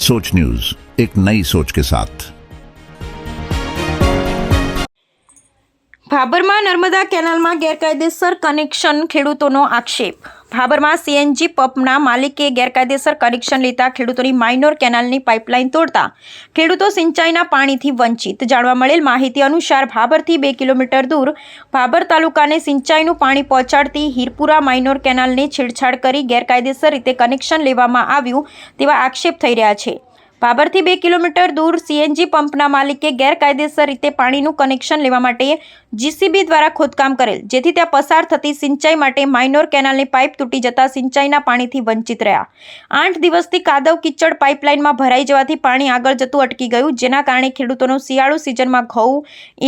सोच न्यूज, एक नई सोच के साथ। ભાબરમાં નર્મદા કેનાલમાં ગેરકાયદેસર કનેક્શન, ખેડૂતોનો આક્ષેપ। ભાબરમાં સીએનજી પંપના માલિકે ગેરકાયદેસર કનેક્શન લેતા ખેડૂતોની માઇનોર કેનાલની પાઇપલાઇન તોડતા ખેડૂતો સિંચાઈના પાણીથી વંચિત। જાણવા મળેલ માહિતી અનુસાર ભાબરથી 2 કિલોમીટર દૂર ભાબર તાલુકાને સિંચાઈનું પાણી પહોંચાડતી હીરપુરા માઇનોર કેનાલને છેડછાડ કરી ગેરકાયદેસર રીતે કનેક્શન લેવામાં આવ્યું તેવા આક્ષેપ થઈ રહ્યા છે। ભાબરથી 2 કિલોમીટર દૂર સીએનજી પંપના માલિકે ગેરકાયદેસર રીતે પાણીનું કનેક્શન લેવા માટે જીસીબી દ્વારા ખોદકામ કરેલ, જેથી ત્યાં પસાર થતી સિંચાઈ માટે માઇનોર કેનાલની પાઇપ તૂટી જતા સિંચાઈના પાણીથી વંચિત રહ્યા। 8 દિવસથી કાદવ કીચડ પાઇપલાઇનમાં ભરાઈ જવાથી પાણી આગળ જતું અટકી ગયું, જેના કારણે ખેડૂતોનો શિયાળુ સિઝનમાં ઘઉં,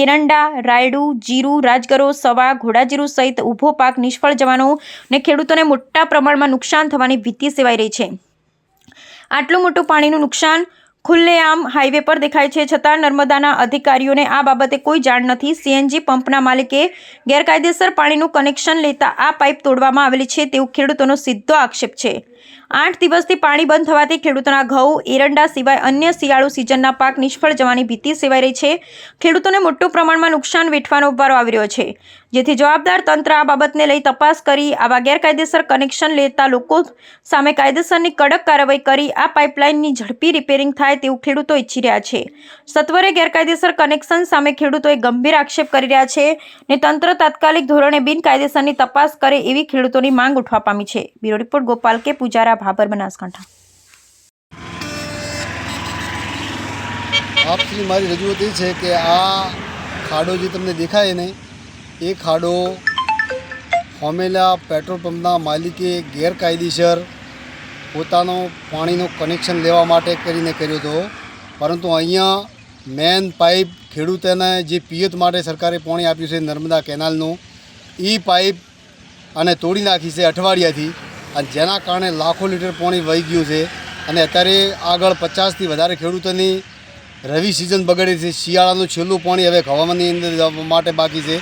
એરંડા, રાયડું, જીરું, રાજગરો, સવા, ઘોડાજીરું સહિત ઊભો પાક નિષ્ફળ જવાનો અને ખેડૂતોને મોટા પ્રમાણમાં નુકસાન થવાની ભીતિ સેવાઈ રહી છે। આટલું મોટું પાણીનું નુકસાન ખુલ્લેઆમ હાઈવે પર દેખાય છે, છતાં નર્મદાના અધિકારીઓને આ બાબતે કોઈ જાણ નથી। સીએનજી પંપના માલિકે ગેરકાયદેસર પાણીનું કનેક્શન લેતા આ પાઇપ તોડવામાં આવેલી છે તેવું ખેડૂતોનો સીધો આક્ષેપ છે। 8 દિવસથી પાણી બંધ થવાથી ખેડૂતોના ઘઉં, એરંડા સિવાય અન્ય શિયાળુ સિઝનના પાક નિષ્ફળ જવાની ભીતિ સેવાઈ રહી છે। ખેડૂતોને મોટું પ્રમાણમાં નુકસાન વેઠવાનો વારો આવી રહ્યો છે, જેથી જવાબદાર તંત્ર આ બાબતને લઈ તપાસ કરી આવા ગેરકાયદેસર કનેક્શન લેતા લોકો સામે કાયદેસરની કડક કાર્યવાહી કરી આ પાઇપલાઇનની ઝડપી રિપેરિંગ થાય તેવું ખેડૂતો ઈચ્છી રહ્યા છે। સત્વરે ગેરકાયદેસર કનેક્શન સામે ખેડૂતોએ ગંભીર આક્ષેપ કરી રહ્યા છે ને તંત્ર તાત્કાલિક ધોરણે બિનકાયદેસરની તપાસ કરે એવી ખેડૂતોની માંગ ઉઠવા પામી છે। બ્યુરો રિપોર્ટ ગોપાલ કે પૂજારા, ભાબર, બનાસકાંઠા। આપથી મારી રજૂઆત એ છે કે આ ખાડો જે તમને દેખાય ને એ ખાડો હોમેલા પેટ્રોલ પંપના માલિકે ગેરકાયદેસર પોતાનો પાણીનું કનેક્શન લેવા માટે કરીને કર્યો હતો, પરંતુ અહીંયા મેન પાઇપ ખેડૂતોને જે પિયત માટે સરકારે પાણી આપ્યું છે નર્મદા કેનાલનું, એ પાઇપ અને તોડી નાખી છે અઠવાડિયાથી, અને જેના કારણે લાખો લીટર પાણી વહી ગયું છે। અને અત્યારે આગળ 50થી વધારે ખેડૂતોની રવિ સિઝન બગડે છે। શિયાળાનું છેલ્લું પાણી હવે હવામાનની અંદર માટે બાકી છે,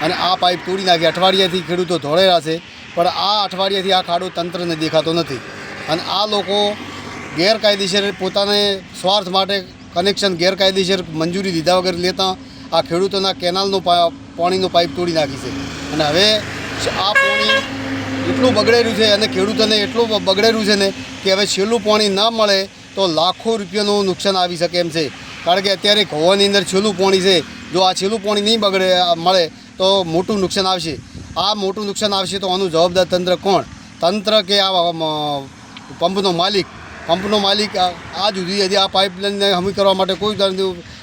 અને આ પાઇપ તોડી નાખી અઠવાડિયાથી ખેડૂતો ધોળેલા છે, પણ આ અઠવાડિયાથી આ ખાડો તંત્રને દેખાતો નથી। અને આ લોકો ગેરકાયદેસર પોતાને સ્વાર્થ માટે કનેક્શન ગેરકાયદેસર મંજૂરી લીધા વગર લેતા આ ખેડૂતોના કેનાલનું પાણીનું પાઇપ તોડી નાખી છે। અને હવે આ પાણી એટલું બગડેલું છે અને ખેડૂતોને એટલું બગડેલું છે ને કે હવે છેલ્લું પાણી ના મળે તો લાખો રૂપિયાનું નુકસાન આવી શકે એમ છે। કારણ કે અત્યારે ઘઉંની અંદર છેલ્લું પાણી છે, જો આ છેલ્લું પાણી નહીં મળે તો મોટું નુકસાન આવશે। આ મોટું નુકસાન આવશે તો આનું જવાબદાર તંત્ર કોણ? તંત્ર કે આ પંપનો માલિક આજ સુધી હજી આ પાઇપલાઇનને હમી કરવા માટે કોઈ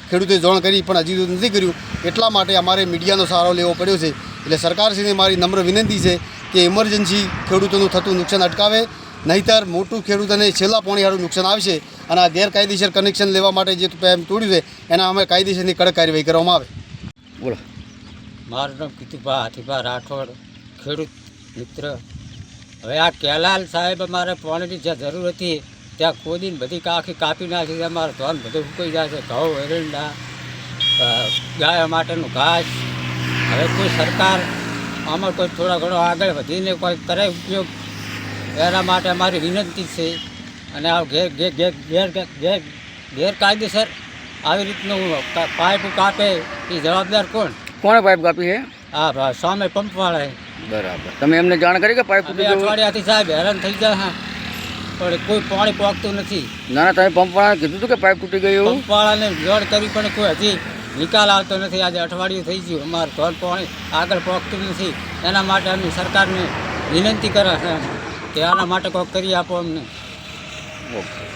ખેડૂતે જાણ કરી પણ હજી નથી કર્યું। એટલા માટે અમારે મીડિયાનો સહારો લેવો પડ્યો છે। એટલે સરકારશ્રીને મારી નમ્ર વિનંતી છે કે ઇમરજન્સી ખેડૂતોનું થતું નુકસાન અટકાવે, નહીંતર મોટું ખેડૂતોને છેલ્લા પાણીવાળું નુકસાન આવશે। અને આ ગેરકાયદેસર કનેક્શન લેવા માટે જે તોડ્યું છે એના અમે કાયદેસરની કડક કાર્યવાહી કરવામાં આવે। બોલો। મારું નામ કીતુભા હાથીભા રાઠોડ, ખેડૂત મિત્ર। હવે આ કેલાલ સાહેબ અમારે પાણીની જ્યાં જરૂર હતી ત્યાં ખોદીને બધી આખી કાપી નાખી છે। અમારું ધોન બધું સુકાઈ જાય છે, ઘઉં, એરંડા, ગાય માટેનું ઘાસ। હવે કોઈ સરકાર આમાં કોઈ થોડા ઘણો આગળ વધીને કોઈ કરે ઉપયોગ, એના માટે અમારી વિનંતી છે। અને આ ગેરકાયદેસર આવી રીતનું પાઇપ કાપે એ જવાબદાર કોણ? કોણે પાઇપ કાપી છે? હા, સામે પંપવાળાએ। બરાબર, તમે એમને જાણ કરી કે પાઇપ અઠવાડિયાથી સાહેબ હેરાન થઈ જાય, હા, પણ કોઈ પાણી પહોંચતું નથી। ના ના, તમે પંપવાળાને કીધું હતું કે પાઇપ તૂટી ગયું? પંપવાળાને જોડ કરી પણ કોઈ હજી નિકાલ આવતો નથી। આજે અઠવાડિયું થઈ ગયું, અમારું ઘર પાણી આગળ પહોંચતું નથી। એના માટે અમે સરકારને વિનંતી કરે છે કે આના માટે કોઈ કરી આપો અમને। ઓકે।